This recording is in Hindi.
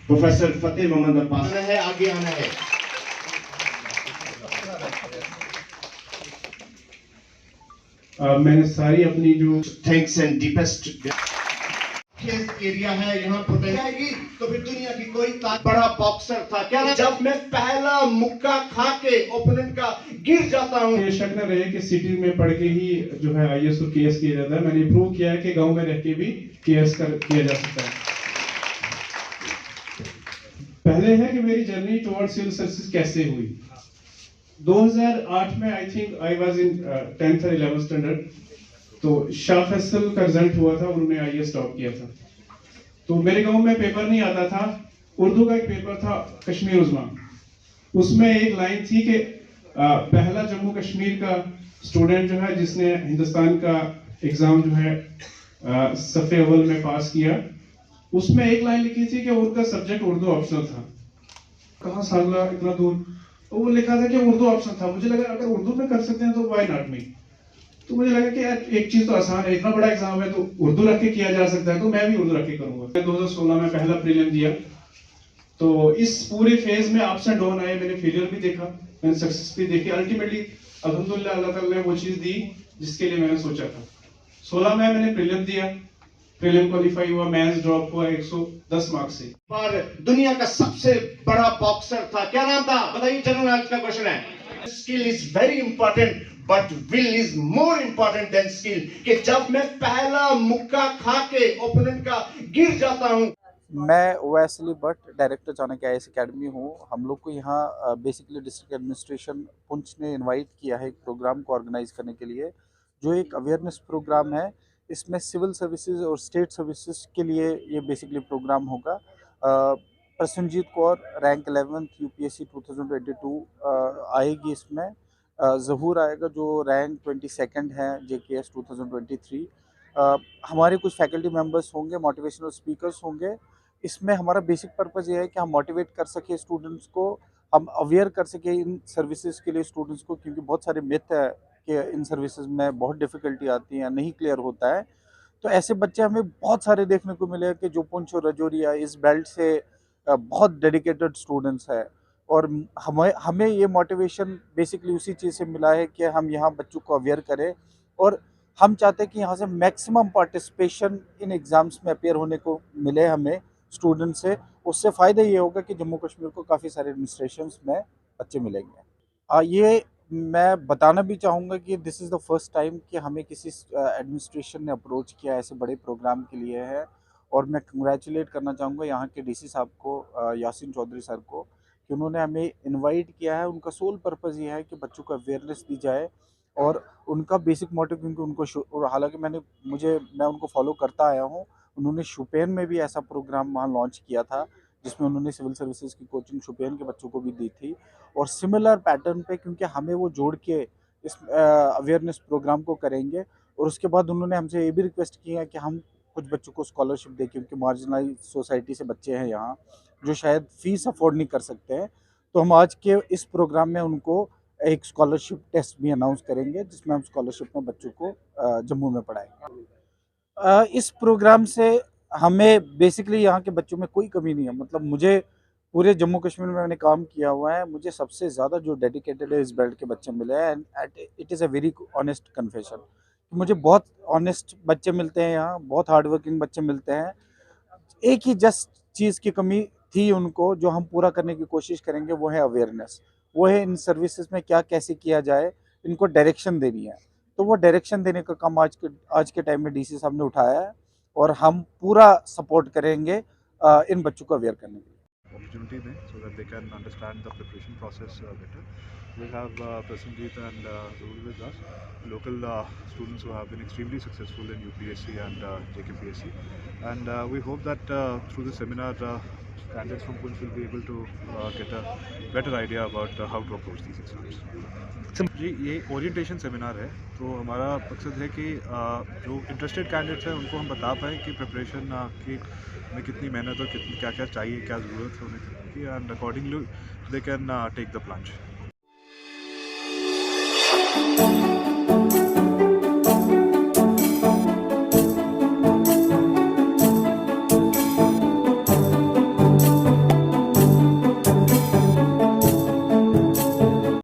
प्रोफेसर फतेह मोहम्मद अब्बास है, आगे आना है। मैंने सारी अपनी जो थैंक्स एंड डीपेस्ट एरिया है यहाँ आएगी तो फिर दुनिया की कोई बड़ा बॉक्सर था क्या ना? जब मैं पहला मुक्का खा के ओपोनेंट का गिर जाता हूँ। ये शक न रहे कि सिटी में पढ़ के ही जो है आईएएस और केएस किया जाता है। मैंने प्रूव किया है कि गांव में रह के भी केएस किया जा सकता है। पहले है कि मेरी जर्नी टुवर्ड्स सिविल सर्विसेज कैसे हुई। 2008 में I think I was in 10th और 11th स्टैंडर्ड, तो शाह फैसल का रिजल्ट हुआ था, उन्होंने आईएएस टॉप किया था। तो मेरे गांव में पेपर नहीं आता था, उर्दू का एक पेपर था कश्मीर उज़्मा, उसमें एक लाइन थी कि पहला जम्मू कश्मीर का स्टूडेंट जो है जिसने हिंदुस्तान का एग्जाम जो है सफ़े अव्वल में पास किया, उसमें एक लाइन लिखी थी कि उनका सब्जेक्ट उर्दू ऑप्शनल था। कहाँ साला इतना दूर, तो वो लिखा था कि उर्दू ऑप्शन था। मुझे लगा अगर उर्दू में कर सकते हैं तो व्हाई नॉट मी। तो मुझे लगा कि यार एक चीज तो आसान है, इतना बड़ा एग्जाम है तो उर्दू रख के किया जा सकता है, तो मैं भी उर्दू रख के करूंगा। 2016 में पहला प्रीलिम दिया, तो इस पूरे फेज में अप्स एंड डाउन आए, मैंने फेलियर भी देखा, मैंने सक्सेस भी देखी। अल्टीमेटली अल्हम्दुलिल्लाह अल्लाह ताला ने वो चीज दी जिसके लिए मैंने सोचा था। 16 में मैंने प्रीलिम दिया, प्रीलिम क्वालिफाई हुआ, मेंस ड्रॉप हुआ 110 मार्क्स से। पर दुनिया का सबसे बड़ा बॉक्सर था, क्या नाम था बताइए? जनरल आज का क्वेश्चन है। Skill is very important but will is more important than skill. कि जब मैं पहला मुक्का खा के ओपोनेंट का गिर जाता हूं। मैं ओवैसली Bhatt, director Chanakya IAS academy हूँ। हम लोग को यहाँ बेसिकली डिस्ट्रिक्ट एडमिनिस्ट्रेशन पुंछ ने इनवाइट किया है एक प्रोग्राम को ऑर्गेनाइज करने के लिए, जो एक अवेयरनेस प्रोग्राम है। इसमें सिविल सर्विसेज और स्टेट सर्विसेज के लिए ये बेसिकली प्रोग्राम होगा। Prasannajit Kaur rank 11th UPSC 2022 आएगी इसमें। ज़हूर आएगा जो रैंक 22nd है जेकेएस 2023। हमारे कुछ फैकल्टी मेंबर्स होंगे, मोटिवेशनल स्पीकर्स होंगे। इसमें हमारा बेसिक पर्पज़ ये है कि हम मोटिवेट कर सकें स्टूडेंट्स को, हम अवेयर कर सकें इन सर्विसेज के लिए स्टूडेंट्स को, क्योंकि बहुत सारे मिथ है कि इन सर्विसेज में बहुत डिफ़िकल्टी आती है, नहीं क्लियर होता है। तो ऐसे बच्चे हमें बहुत सारे देखने को मिले कि जो पुंछ और राजौरी इस बेल्ट से बहुत डेडिकेटेड स्टूडेंट्स हैं। और हमें हमें ये मोटिवेशन बेसिकली उसी चीज़ से मिला है कि हम यहाँ बच्चों को अवेयर करें, और हम चाहते हैं कि यहाँ से मैक्सिमम पार्टिसिपेशन इन एग्ज़ाम्स में अपीयर होने को मिले हमें स्टूडेंट से। उससे फ़ायदा ये होगा कि जम्मू कश्मीर को काफ़ी सारे एडमिनिस्ट्रेशंस में बच्चे मिलेंगे। ये मैं बताना भी चाहूँगा कि this is the first time कि हमें किसी एडमिनिस्ट्रेशन ने अप्रोच किया ऐसे बड़े प्रोग्राम के लिए है। और मैं कंग्रेचुलेट करना चाहूँगा यहाँ के डीसी साहब को, यासीन चौधरी सर को, कि उन्होंने हमें इनवाइट किया है। उनका सोल पर्पज़ ये है कि बच्चों को अवेयरनेस दी जाए, और उनका बेसिक मोटिव, क्योंकि उनको हालांकि मैं उनको फॉलो करता आया हूँ। उन्होंने शुपियन में भी ऐसा प्रोग्राम वहाँ लॉन्च किया था जिसमें उन्होंने सिविल सर्विसेज की कोचिंग शुपियन के बच्चों को भी दी थी। और सिमिलर पैटर्न पे, क्योंकि हमें वो जोड़ के इस अवेयरनेस प्रोग्राम को करेंगे। और उसके बाद उन्होंने हमसे ये भी रिक्वेस्ट की है कि हम कुछ बच्चों को स्कॉलरशिप दें, क्योंकि मार्जिनलाइज सोसाइटी से बच्चे हैं यहाँ जो शायद फ़ीस अफोर्ड नहीं कर सकते हैं। तो हम आज के इस प्रोग्राम में उनको एक स्कॉलरशिप टेस्ट भी अनाउंस करेंगे, जिसमें हम स्कॉलरशिप में बच्चों को जम्मू में पढ़ाएंगे। इस प्रोग्राम से हमें बेसिकली यहाँ के बच्चों में कोई कमी नहीं है। मतलब मुझे पूरे जम्मू कश्मीर में मैंने काम किया हुआ है, मुझे सबसे ज़्यादा जो डेडिकेटेड है इस बेल्ट के बच्चे मिले हैं। And it is a very honest confession. मुझे बहुत ऑनेस्ट बच्चे मिलते हैं यहाँ, बहुत हार्ड वर्किंग बच्चे मिलते हैं। एक ही जस्ट चीज़ की कमी थी उनको, जो हम पूरा करने की कोशिश करेंगे, वो है अवेयरनेस। वो है इन सर्विसेज में क्या कैसे किया जाए, इनको डायरेक्शन देनी है। तो वो डायरेक्शन देने का काम आज के टाइम में डीसी साहब ने उठाया है, और हम पूरा सपोर्ट करेंगे इन बच्चों को अवेयर करने के लिए। Opportunity दें so that they can understand the preparation process better. We have Prasenjit and Zool with us, local students who have been extremely successful in UPSC and JKPSC, and we hope that through the seminar candidates from Punch will be able to get a better idea about how to approach these exams. जी, ये ओरिएंटेशन सेमिनार है, तो हमारा मकसद है कि जो इंटरेस्टेड कैंडिडेट्स हैं उनको हम बता पाएँ कि प्रिपरेशन की में कितनी मेहनत और कितनी क्या क्या चाहिए, क्या ज़रूरत है उन्हें की, and accordingly they can take the plunge.